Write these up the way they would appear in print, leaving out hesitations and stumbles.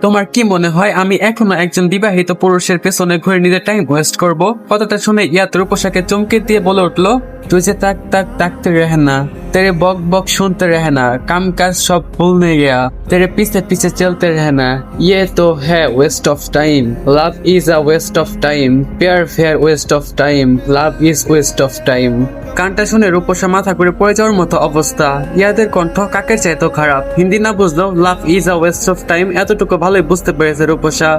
তোমার কি মনে হয় আমি এখনো একজন বিবাহিত পুরুষের পেছনে ঘুরে নিজের টাইম ওয়েস্ট করব? কথাটা শুনে ইয়াত রূপসাকে চমকে দিয়ে বলে উঠলো, তুই যে তাক তাক তাকতে रहना, तेरे बक बक सुनते रहना, काम काज सब भूलने गया, तेरे पीछे पीछे चलते रहना, ये तो है waste of time, love is a waste of time, प्यार फेयर waste of time, love is waste of time. গানটা শুনে রূপসা মাথা করে পড়ে যাওয়ার মতো অবস্থা। ইয়াদের কণ্ঠ কাকের চাইতো খারাপ। হিন্দি না বুঝলেও love is a waste of time এতটুকু ভালোই বুঝতে পেরেছে রূপসা।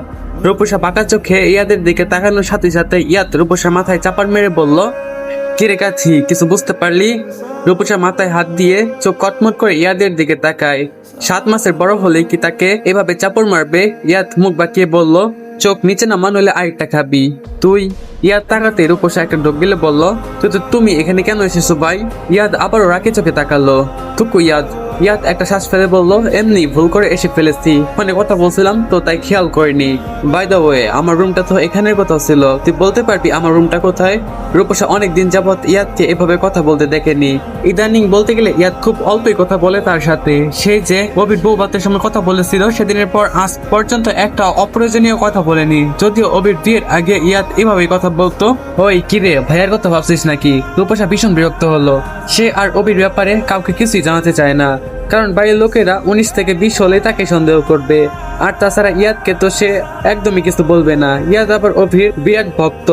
রূপসা বাঁকা চোখে ইয়াদের দিকে তাকানোর সাথে সাথে ইয়াদ রূপসা মাথায় চাপার মেরে বলল, কিরে কাছি কিছু বুঝতে পারলি? রূপসা মাথায় হাত দিয়ে চোখ কটমট করে ইয়াদের দিকে তাকায়। 7 মাসের বড় হলে কি তাকে এভাবে চাপড় মারবে? ইয়াদ মুখ বাঁকিয়ে বলল, চোখ নিচে নামা নইলে আরেকটা খাবি তুই। ইয়াদ তাকাতে রূপসা একটা ঢোক গেলে বলল, তুমি এখানে কেন এসেছো ভাই? ইয়াদ আবারও রাগে চোখে তাকালো। থুকু ইয়াদ। ইয়াদ একটা শ্বাস ফেলে বলল, এমনি ভুল করে এসে ফেলেছি, ফোনে কথা বলছিলাম তো তাই খেয়াল করিনি। বাই দ্য ওয়ে আমার রুমটা তো এখানের কথা ছিল, তুই বলতে পারবি আমার রুমটা কোথায়? রূপসা অনেকদিন যাবৎ ইয়াদকে এভাবে কথা বলতে দেখেনি। ইদানিং বলতে গেলে ইয়াদ খুব অল্পই কথা বলে তার সাথে। সেই যে অবির বউ বাতের সময় কথা বলেছিল সেদিনের পর আজ পর্যন্ত একটা অপ্রয়োজনীয় কথা বলেনি। যদিও অবির বিয়ের আগে ইয়াদ এভাবেই কথা বলতো। ওই কিরে ভাইয়ার কথা ভাবছিস নাকি? রূপসা ভীষণ বিরক্ত হলো। সে আর অবির ব্যাপারে কাউকে কিছুই জানাতে চায় না, কারণ বাড়ির লোকেরা 19 থেকে 20 হলে তাকে সন্দেহ করবে। আর তাছাড়া ইয়াদকে তো সে একদমই কিছু বলবে না। ইয়াদ আবার অভির বিরাট ভক্ত।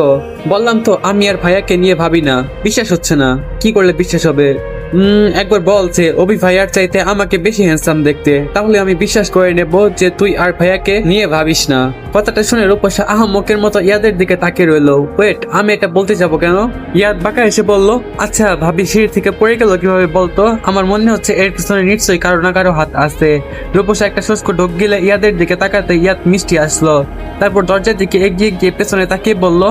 বললাম তো আমি আর ভাইয়াকে নিয়ে ভাবি না। বিশ্বাস হচ্ছে না, কি করলে বিশ্বাস হবে? একবার বলছে অভি ভাইয়ার চাইতে আমাকে বেশি হ্যান্ডসাম দেখতে, তাহলে আমি বিশ্বাস করে নেব যে তুই আর ভাইয়াকে নিয়ে ভাবিস না। কথাটা শুনে রূপসা আহাম্মকের মতো ইয়াদের দিকে তাকিয়ে রইল। ওয়েট, আমি এটা বলতে যাব কেন? ইয়াদ বাঁকা এসে বলল, আচ্ছা ভাবি সিঁড়ি থেকে পড়ে গেল কিভাবে বলতো? আমার মনে হচ্ছে এর পিছনে নিশ্চয়ই কারো না কারো হাত আছে। রূপসা একটা শুষ্ক ঢোক গিলে ইয়াদের দিকে তাকাতে ইয়াদ মিষ্টি আসলো। তারপর দরজার দিকে এগিয়ে গিয়ে পেছনে তাকিয়ে বলল,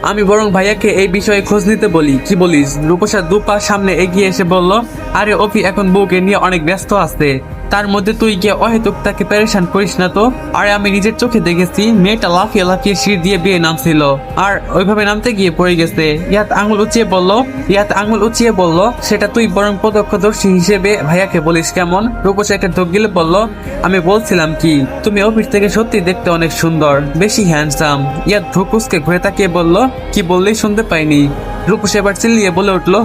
আমি বরং ভাইয়াকে এই বিষয়ে খোঁজ নিতে বলি, কি বলিস? রূপসা 2 পা সামনে এগিয়ে এসে বলল, আরে অভি এখন বউকে নিয়ে অনেক ব্যস্ত আছে, তার মধ্যে তুই গিয়ে অহেতুক তাকে পেরেশান করিস না তো। আরে আমি নিজের চোখে দেখেছি মেয়েটা লাফিয়ে লাফিয়ে সিঁড়ি দিয়ে বিয়ে নামছিল, আর ওইভাবে নামতে গিয়ে পড়ে গেছে। ইয়াত আঙুল উঁচিয়ে বলল, সেটা তুই বরং প্রত্যক্ষদর্শী হিসেবে ভাইয়াকে বলিস কেমন? রূপসা একটা ঢোক গিলে বলল, আমি বলছিলাম কি, তুমি অফিস থেকে সত্যি দেখতে অনেক সুন্দর, বেশি হ্যান্ডসাম। ইয়াত ভ্রুকুসকে ঘুরে তাকিয়ে বলল, কি বললি শুনতে পাইনি। রূপসা এবার চিল্লিয়ে বলে উঠলো,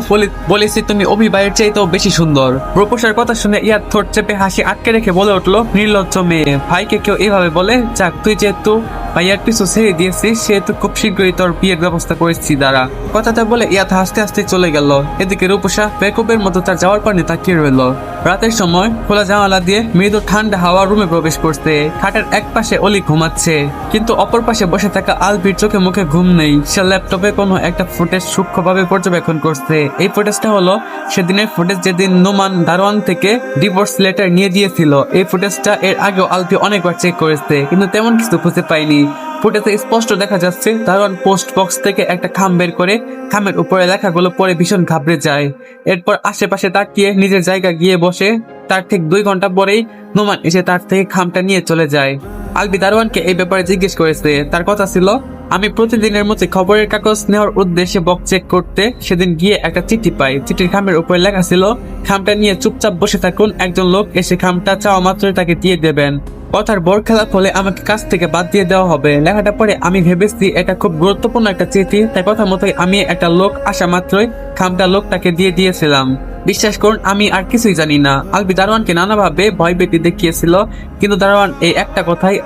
বলেছি তুমি অভি ভাইয়ের চাইতেও বেশি সুন্দর। রূপসার কথা শুনে ইয়াদ ঠোঁট চেপে হাসি আটকে রেখে বলে উঠলো, নির্লজ্জ মেয়ে, ভাইকে কেউ এইভাবে বলে? যাক, তুই যেহেতু ভাইয়ার পিছু ছেড়ে দিয়েছিস সেহেতু খুব শীঘ্রই তোর বিয়ের ব্যবস্থা করেছি, দাঁড়া। কথাটা বলে ইয়াদ হাসতে হাসতে চলে গেল। এদিকে রূপসা বেকুবের মতো তার যাওয়ার পানে তাকিয়ে রইল। রাতের সময় খোলা জানালা দিয়ে মৃদু ঠান্ডা হাওয়া রুমে প্রবেশ করছে। খাটের এক পাশে অলি ঘুমাচ্ছে, কিন্তু অপর পাশে বসে থাকা আলবির চোখে মুখে ঘুম নেই। সে ল্যাপটপে কোনো একটা ফুটেজ সূক্ষ্মভাবে পর্যবেক্ষণ করছে। এই ফুটেজটা হলো সেদিনের ফুটেজ, যেদিন নোমান দারোয়ান থেকে ডিভোর্স লেটার নিয়ে দিয়েছিল। এই ফুটেজটা এর আগেও আলবি অনেকবার চেক করেছে, কিন্তু তেমন কিছু খুঁজে পাইনি। ফুটেজে স্পষ্ট দেখা যাচ্ছে দারোয়ান পোস্ট বক্স থেকে একটা খাম বের করে খামের উপরে লেখাগুলো পরে ভীষণ ঘাবড়ে যায়। এরপর আশেপাশে তাকিয়ে নিজের জায়গা গিয়ে বসে। তার ঠিক 2 ঘন্টা পরেই নোমান এসে তার থেকে খামটা নিয়ে চলে যায়। আলবি দারোয়ানকে এই ব্যাপারে জিজ্ঞেস করেছে। তার কথা ছিল, আমি প্রতিদিনের মতো খবরের কাগজ নেওয়ার উদ্দেশ্যে বক্স চেক করতে সেদিন গিয়ে একটা চিঠি পাই। চিঠির খামের উপরে লেখা ছিল, খামটা নিয়ে চুপচাপ বসে থাকুন, একজন লোক এসে খামটা চাওয়া মাত্রই তাকে দিয়ে দেবেন। কথার বড় খেলা ফলে আমাকে কাজ থেকে বাদ দিয়ে দেওয়া হবে। লেখাটা পরে আমি ভেবেছি এটা খুব গুরুত্বপূর্ণ একটা চিঠি, তাই কথা মতোই আমি একটা লোক আসা মাত্রই খামটা লোকটাকে দিয়ে দিয়েছিলাম। বিশ্বাস করুন আমি আর কিছুই জানি না। আলবি দারোয়ানকে নানাভাবে ভয় ভীতি দেখিয়েছিল, কিন্তু দারোয়ান এই একটা কথাই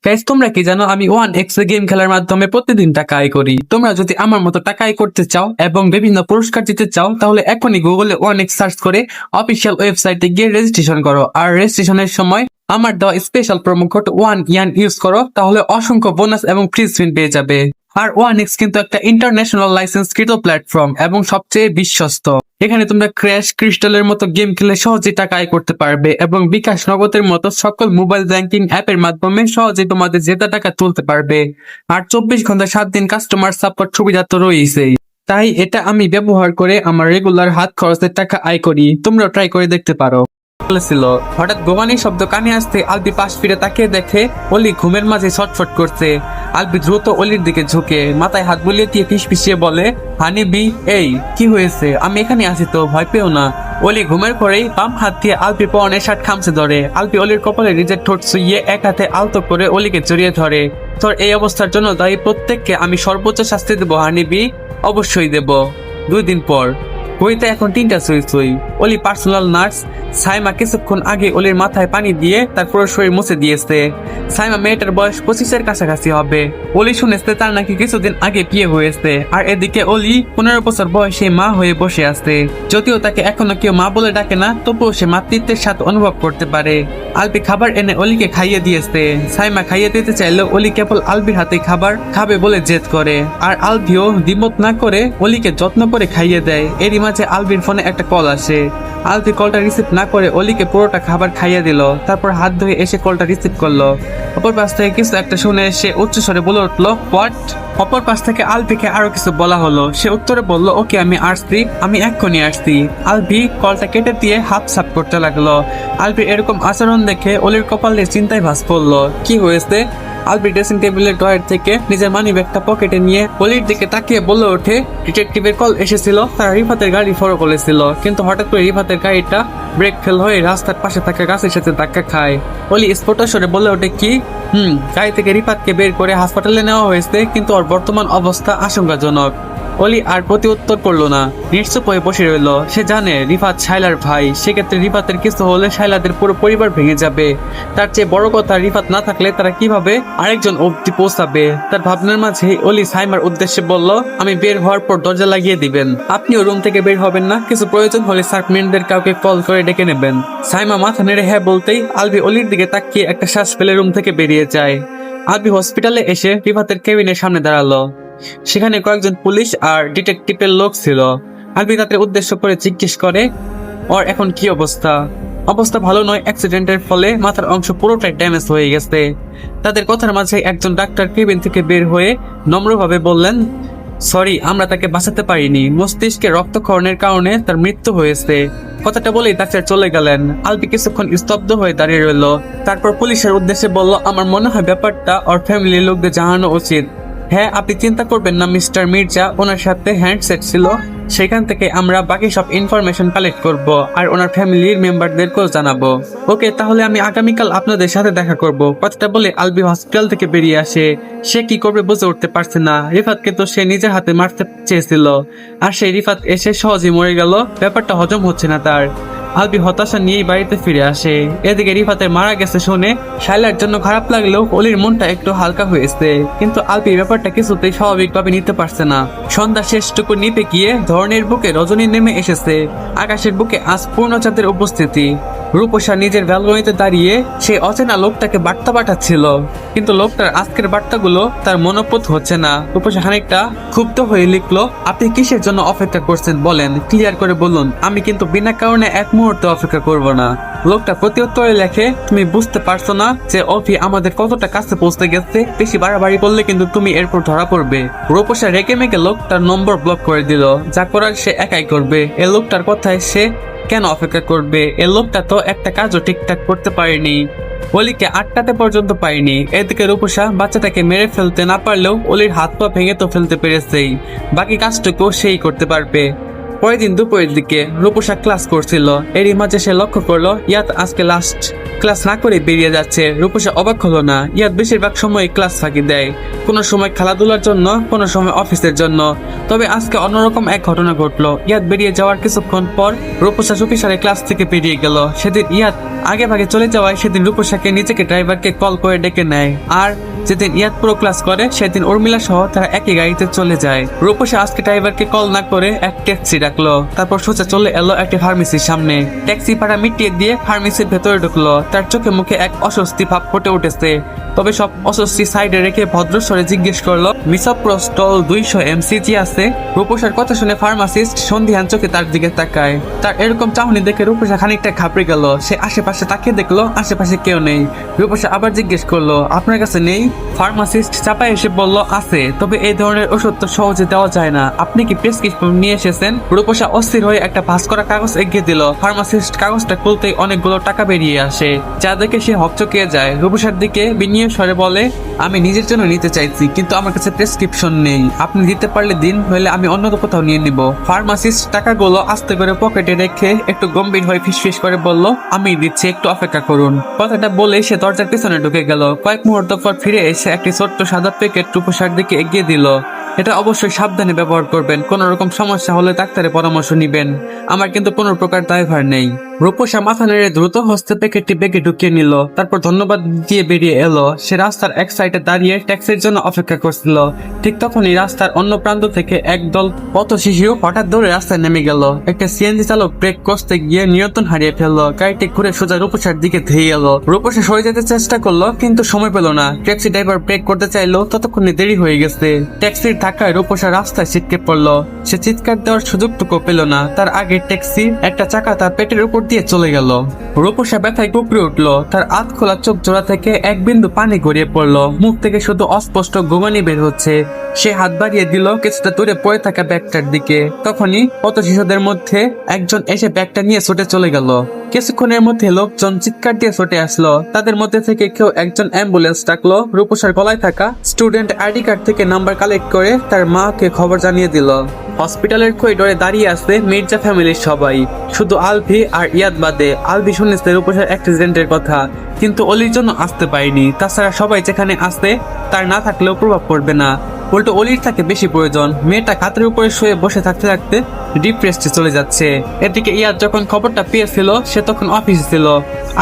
গাইস, তোমরা কি জানো আমি 1x গেম খেলার মাধ্যমে প্রতিদিন টাকা আয় করি। তোমরা যদি আমার মতো টাকা আয় করতে চাও এবং বিভিন্ন পুরস্কার জিতে চাও, তাহলে এখনই গুগলে 1x সার্চ করে অফিসিয়াল ওয়েবসাইটে গিয়ে রেজিস্ট্রেশন করো। আর রেজিস্ট্রেশনের সময় আমার দেওয়া special promo code 1YAN use করো, তাহলে অসংখ্য বোনাস এবং ফ্রি স্পিন পেয়ে যাবে। আর 1x কিন্তু একটা ইন্টারন্যাশনাল লাইসেন্সকৃত প্ল্যাটফর্ম এবং সবচেয়ে বিশ্বস্ত। এখানে তোমরা ক্র্যাশ ক্রিস্টালের মতো গেম খেলে সহজে টাকা আয় করতে পারবে এবং বিকাশ নগদের মতো সকল মোবাইল ব্যাংকিং অ্যাপের মাধ্যমে সহজে তোমাদের জেতা টাকা তুলতে পারবে। আর 24 ঘন্টা 7 দিন কাস্টমার সাপোর্ট সুবিধা তো রয়েছেই। তাই এটা আমি ব্যবহার করে আমার রেগুলার হাত খরচের টাকা আয় করি। তোমরাও ট্রাই করে দেখতে পারো। বলেছিল। হঠাৎ গোমানি শব্দ কানে আসতে আলবি পাশ ফিরে তাকিয়ে দেখে অলি ঘুমের মাঝে ছটফট করছে। আলবি দ্রুত অলির দিকে ঝুঁকে মাথায় হাত বুলিয়ে দিয়ে ফিসফিসিয়ে বলে, হানিবি, এই কি হয়েছে? আমি এখানে আছি তো, ভয় পেও না। অলি ঘুমের পরেই বাম হাত দিয়ে আলবির পরনের শার্ট খামচে ধরে। আলবি অলির কপালে নিজের ঠোঁট ছুঁয়ে এক হাতে আলতো করে অলিকে জড়িয়ে ধরে। তোর এই অবস্থার জন্য দায়ী প্রত্যেককে আমি সর্বোচ্চ শাস্তি দেবো হানিবি, অবশ্যই দেব। 2 দিন পর ঘড়িতে এখন 3টা ছুঁই। অলি পার্সোনাল নার্স সাইমা কিছুক্ষণ আগে অলির মাথায় পানি দিয়ে তার পুরো শরীর মুছে দিয়েছে। সাইমা মেয়েটার বয়স 25-এর কাছাকাছি হবে। অলি শুনেছে তার নাকি কিছুদিন আগে বিয়ে হয়েছে, আর এদিকে অলি 15 বছর বয়সে মা হয়ে বসে আছে। যদিও তাকে এখনো কেউ মা বলে ডাকে না, তবুও সে মাতৃত্বের সাথে অনুভব করতে পারে। আলবি খাবার এনে অলিকে খাইয়ে দিয়েছে। সাইমা খাইয়ে দিতে চাইলেও অলি কেবল আলবির হাতে খাবার খাবে বলে জেদ করে, আর আলবিও দ্বিমত না করে অলিকে যত্ন করে খাইয়ে দেয়। এরই মাঝে আলবির ফোনে একটা কল আসে। আলবি কলটা রিসিভ না করে অলিকে পুরোটা খাবার খাইয়ে দিল, তারপর হাত ধুয়ে এসে কলটা রিসিভ করলো। অপর পাশ থেকে কিছু একটা শুনে সে উচ্চস্বরে বলে উঠলো, হোয়াট? অপর পাশ থেকে আলবিকে আরো কিছু বলা হলো। সে উত্তরে বলল, ওকে আমি আসছি, আমি এক্ষুনি আসছি। আলবি কলটা কেটে দিয়ে হাফ সাফ করতে লাগলো। আলবির এরকম আচরণ দেখে অলির কপালে চিন্তায় ভাঁজ পড়লো। কি হয়েছে? আলবি ড্রেসিং টেবিলের ড্রয়ার থেকে নিজের মানি ব্যাগটা পকেটে নিয়ে অলির দিকে তাকিয়ে বলে ওঠে, ডিটেকটিভের কল এসেছিল, তারা রিফাতের গাড়ি ফলো করেছিল, কিন্তু হঠাৎ করে রিফাতের গাড়িটা ব্রেক ফেল হয়ে রাস্তার পাশে থাকা গাছের সাথে ধাক্কা খায়। অলি স্পষ্ট স্বরে বলে ওঠে, কি? গাড়ি থেকে রিফাতকে বের করে হাসপাতালে নেওয়া হয়েছে, কিন্তু ওর বর্তমান অবস্থা আশঙ্কাজনক। অলি আর প্রতি উত্তর করলো না, নিশ্চুপ হয়ে বসে রইল। সে জানে রিফাত শাইলার ভাই, সেক্ষেত্রে রিফাতের কিছু হলে শাইলাদের পুরো পরিবার ভেঙে যাবে। তার চেয়ে বড় কথা, রিফাত না থাকলে তারা কিভাবে আরেকজন অবধি পৌঁছাবে। তার ভাবনার মাঝে অলি সাইমার উদ্দেশ্যে বলল, আমি বের হওয়ার পর দরজা লাগিয়ে দিবেন, আপনিও রুম থেকে বের হবেন না, কিছু প্রয়োজন হলে সার্ভেন্টদের কাউকে কল করে ডেকে নেবেন। সাইমা মাথা নেড়ে হ্যাঁ বলতেই আলবি অলির দিকে তাকিয়ে একটা শ্বাস ফেলে রুম থেকে বেরিয়ে যায়। আলবি হসপিটালে এসে রিফাতের কেবিনের সামনে দাঁড়ালো। সেখানে কয়েকজন পুলিশ আর ডিটেকটিভের লোক ছিল। আলবি তাদের উদ্দেশ্য করে জিজ্ঞেস করে, ওর এখন কি অবস্থা? অবস্থা ভালো নয়, অ্যাক্সিডেন্টের ফলে মাথার অংশ পুরোটাই ড্যামেজ হয়ে গেছে। তাদের কথার মাঝে একজন ডাক্তার কেবিন থেকে বের হয়ে নম্রভাবে বললেন, সরি, আমরা তাকে বাঁচাতে পারিনি, মস্তিষ্কে রক্তক্ষরণের কারণে তার মৃত্যু হয়েছে। কথাটা বলেই ডাক্তার চলে গেলেন। আলবি কিছুক্ষণ স্তব্ধ হয়ে দাঁড়িয়ে রইল। তারপর পুলিশের উদ্দেশ্যে বলল, আমার মনে হয় ব্যাপারটা ওর ফ্যামিলির লোকদের জানানো উচিত। হ্যাঁ, আপনি চিন্তা করবেন না মিস্টার মির্জা, ওনার সাথে হ্যান্ডসেট ছিল, সেখান থেকে আমরা বাকি সব ইনফরমেশন কালেক্ট করব আর ওনার ফ্যামিলির মেম্বারদেরকেও জানাবো। ওকে, তাহলে আমি আগামীকাল আপনাদের সাথে দেখা করব। কথাটা বলে আলবি হসপিটাল থেকে বেরিয়ে আসে। সে কি করবে বুঝে উঠতে পারছে না। রিফাতকে তো সে নিজের হাতে মারতে চেয়েছিল, আর সেই রিফাত এসে সহজে মরে গেল। ব্যাপারটা হজম হচ্ছে না তার। আলবি হতাশা নিয়েই বাড়িতে ফিরে আসে। এদিকে রিফাতের মারা গেছে শুনে শাইলার জন্য খারাপ লাগলেও অলির মনটা একটু হালকা হয়েছে, কিন্তু আলবি ব্যাপারটা কিছুতেই স্বাভাবিকভাবে নিতে পারছে না। সন্ধ্যা শেষটুকু নিপে গিয়ে ধরনের বুকে রজনী নেমে এসেছে। আকাশের বুকে আজ পূর্ণচাঁদের উপস্থিতি। রূপসা নিজের ব্যালকনিতে দাঁড়িয়ে সেই অচেনা লোকটাকে বার্তা পাঠাচ্ছিল, কিন্তু লোকটার আজকের বার্তাগুলো তার মনোপুত হচ্ছে না। রূপসা খানিকটা ক্ষুব্ধ হয়ে লিখলো, আপনি কিসের জন্য অপেক্ষা করছেন বলেন, ক্লিয়ার করে বলুন, আমি কিন্তু বিনা কারণে এক মুহূর্তে অপেক্ষা করব না। লোকটা প্রত্যুত্তরে লেখে, তুমি বুঝতে পারছো না যে অভি আমাদের কতটা কাছে পৌঁছতে গেছে, বেশি বাড়াবাড়ি করলে কিন্তু তুমি এরপর ধরা পড়বে। রূপসা রেগে মেগে লোকটার নম্বর ব্লক করে দিল। যা করার সে একাই করবে। এই লোকটার কথায় সে কেন অপেক্ষা করবে? এই লোকটা তো একটা কাজও ঠিকঠাক করতে পারেনি, অলিকে আটকাতে পর্যন্ত পারেনি। এদিকে রূপসা বাচ্চাটাকে মেরে ফেলতে না পারলেও অলির হাত পা ভেঙে তো ফেলতে পেরেছেই, বাকি কাজটুকু সেই করতে পারবে। পরের দিন দুপুরের দিকে রূপসা ক্লাস করছিল। এরই মাঝে সে লক্ষ্য করলো ইয়াত আজকে লাস্ট ক্লাস না করে বেরিয়ে যাচ্ছে। রূপসা অবাক হলো না। ইয়াত বেশিরভাগ সময় ক্লাস ফাঁকি দেয়, কোনো সময় খেলাধুলার জন্য, কোনো সময় অফিসের জন্য। তবে আজকে অন্যরকম এক ঘটনা ঘটলো। ইয়াত বেরিয়ে যাওয়ার কিছুক্ষণ পর রূপসা চুপিসারে ক্লাস থেকে বেরিয়ে গেল। সেদিন ইয়াত আগে ভাগে চলে যাওয়ায় সেদিন রূপসাকে নিজেকে ড্রাইভারকে কল করে ডেকে নেয়, আর যেদিন ইয়াত পুরো ক্লাস করে সেদিন উর্মিলা সহ তারা একই গাড়িতে চলে যায়। রূপসা আজকে ড্রাইভারকে কল না করে এক ট্যাক্সি ডাকলো, তারপর সোজা চলে এলো একটি ফার্মেসির সামনে। ট্যাক্সি ভাড়া মিটিয়ে দিয়ে ফার্মেসির ভেতরে ঢুকলো। তার চোখে মুখে এক অস্বস্তি ভাব ফুটে উঠেছে, তবে সব অস্বস্তি সাইডে রেখে ভদ্রস্বরে জিজ্ঞেস করলো, মিসোপ্রোস্টল 200 mcg আছে? রূপসার কথা শুনে ফার্মাসিস্ট সন্ধিহান চোখে তার দিকে তাকায়। তার এরকম চাহনি দেখে রূপসা খানিকটা ঘাবড়ে গেল। সে আশেপাশে তাকিয়ে দেখলো আশেপাশে কেউ নেই। রূপসা আবার জিজ্ঞেস করলো, আপনার কাছে নেই? ফার্মাসিস্ট চাপায় এসে বলল আছে, তবে এই ধরনের ওষুধ তো সহজে দেওয়া যায় না। আপনি কি প্রেসক্রিপশন নিয়ে এসেছেন? রূপসা অস্থির হয়ে একটা ভাঁজ করা কাগজ এগিয়ে দিল। ফার্মাসিস্ট কাগজটা খুলতেই অনেকগুলো টাকা বেরিয়ে আসে, যা দেখে সে হকচকিয়ে যায়। রূপসার দিকে বিনিয়োগ স্বরে বলে, আমি নিজের জন্য নিতে চাইছি, কিন্তু আমার কাছে প্রেসক্রিপশন নেই। আপনি দিতে পারলে দিন, হলে আমি অন্য কোথাও নিয়ে নিব। ফার্মাসিস্ট টাকাগুলো আস্তে করে পকেটে রেখে একটু গম্ভীর হয়ে ফিসফিস করে বলল, আমি দিচ্ছি, একটু অপেক্ষা করুন। কথাটা বলে সে দরজার পিছনে ঢুকে গেল। কয়েক মুহূর্ত পর ফিরে এসে একটি ছোট্ট সাদা প্যাকেট রূপসার দিকে এগিয়ে দিল। এটা অবশ্যই সাবধানে ব্যবহার করবেন, কোন রকম সমস্যা হলে ডাক্তারের পরামর্শ নিবেন। আমার কিন্তু কোনো প্রকার দায়ভার নেই। রূপসা মাথা নেড়ে দ্রুত হস্তে প্যাকেটটি ব্যাগে ঢুকিয়ে নিল, তারপর ধন্যবাদ দিয়ে বেরিয়ে এলো। সে রাস্তার এক সাইডে দাঁড়িয়ে ট্যাক্সির জন্য অপেক্ষা করছিল। ঠিক তখনই রাস্তার অন্য প্রান্ত থেকে একদল পথ শিশু হঠাৎ দৌড়ে রাস্তায় নেমে গেল। একটা সিএনজি চালক ব্রেক কষতে গিয়ে নিয়ন্ত্রণ হারিয়ে ফেললো। গাড়িটি ঘুরে সোজা রূপসার দিকে ধেয়ে এলো। রূপসা সরে যেতে চেষ্টা করলো, কিন্তু সময় পেল না। ট্যাক্সি ড্রাইভার ব্রেক করতে চাইলো, ততক্ষণে দেরি হয়ে গেছে। ট্যাক্সির ধাক্কায় রূপসা রাস্তায় ছিটকে পড়লো। সে চিৎকার দেওয়ার সুযোগটুকু পেল না। তার আগে ট্যাক্সির একটা চাকা তার পেটের উপর দিয়ে চলে গেল। রূপসা ব্যথায় কুকড়ে উঠলো। তার আধ খোলা চোখ জোড়া থেকে এক বিন্দু পানি গড়িয়ে পড়লো। মুখ থেকে শুধু অস্পষ্ট গোঙানি বের হচ্ছে। সে হাত বাড়িয়ে দিল কিছুটা দূরে পড়ে থাকা ব্যাগটার দিকে। তখনই পথ শিশুদের মধ্যে একজন এসে ব্যাগটা নিয়ে ছুটে চলে গেল। কিছুক্ষণের মধ্যে লোকজন চিৎকার দিয়ে ছুটে আসলো। তাদের মধ্যে থেকে কেউ একজন অ্যাম্বুলেন্স ডাকলো। রূপসার গলায় থাকা স্টুডেন্ট আইডি কার্ড থেকে নাম্বার কালেক্ট করে তার মাকে খবর জানিয়ে দিল। হসপিটালের করিডোরে দাঁড়িয়ে আছে মির্জা ফ্যামিলির সবাই, শুধু আলভি আর ইয়াদ বাদে। আলভি শুনেছে রূপসার অ্যাক্সিডেন্টের কথা, কিন্তু অলির জন্য আসতে পারেনি। তাছাড়া সবাই যেখানে আসে তার না থাকলেও প্রভাব পড়বে না, উল্টো অলির থাকে বেশি প্রয়োজন। মেয়েটা কাতের উপরে শুয়ে বসে থাকতে থাকতে ডিপ্রেসডে চলে যাচ্ছে। এদিকে ইয়াদ যখন খবরটা পেয়েছিল সে তখন অফিসে ছিল।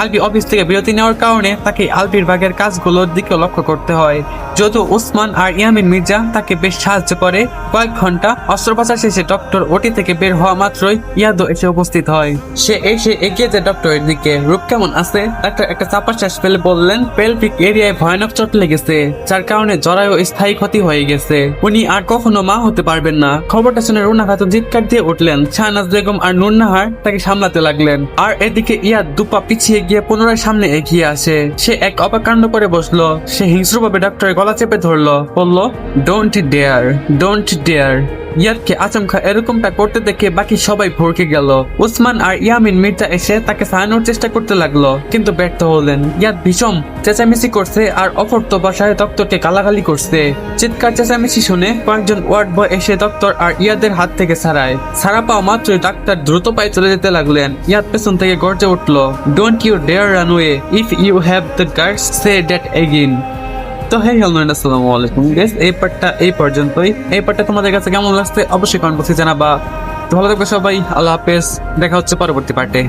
আলবি অফিস থেকে বিরতি নেওয়ার কারণে তাকে আলবির ভাগের কাজগুলোর দিকে লক্ষ্য করতে হয়। যদিও উসমান আর ইয়ামিন মির্জা তাকে বেশ সাহায্য করে। কয়েক ঘন্টা অস্ত্রোপচার শেষে ডক্টর ওটি থেকে বের হওয়া মাত্রই ইয়াদও এসে উপস্থিত হয়। সে এসে এগিয়ে যায় ডক্টরের দিকে। রূপ কেমন আছে? ডাক্তার একটা চাপা শ্বাস ফেলে বললেন, পেলভিক এরিয়ায় ভয়ানক চোট লেগেছে, যার কারণে জরায়ু স্থায়ী ক্ষতি হয়ে গেছে। উনি আর কখনো মা হতে পারবেন না। খবরটা শুনে রুনা খাতুন চিৎকার দিয়ে উঠলেন। শাহনাজ বেগম আর নুরনাহার তাকে সামলাতে লাগলেন। আর এদিকে ইয়াদ দুপা পিছিয়ে গিয়ে পুনরায় সামনে এগিয়ে আসে। সে এক অবাকাণ্ড করে বসলো। সে হিংস্রভাবে ডক্টরের গলা চেপে ধরলো, বলল, ডোন্ট ডেয়ার, ডোন্ট ডেয়ার। ইয়াদকে আচমকা এরকমটা করতে দেখে বাকি সবাই ভরকে গেল। উসমান আর ইয়ামিন মির্জা এসে তাকে সারানোর চেষ্টা করতে লাগলো, কিন্তু ব্যর্থ হলেন। ইয়াদ ভীষণ চেঁচামেচি করছে আর অপর্ত ভাষায় ডক্টরকে গালাগালি করছে। চিৎকার চেঁচামেচি শুনে কয়েকজন ওয়ার্ড বয় এসে ডক্টর আর ইয়াদের হাত থেকে ছাড়ায়। ছাড়া পাওয়া মাত্রই ডাক্তার দ্রুত পায়ে চলে যেতে লাগলেন। ইয়াদ পেছন থেকে গর্জে উঠলো, don't you dare run away, if you have the guts say that again. তো হে হ্যালো, আসসালামু আলাইকুম গাইস। এই পার্টটা এই পর্যন্তই। এই পার্টটা তোমাদের কাছে কেমন লাগছে অবশ্যই কমেন্ট বক্সে জানাবা। ভালো থাকবে সবাই, আল্লাহ হাফেজ। দেখা হচ্ছে পরবর্তী পার্টে।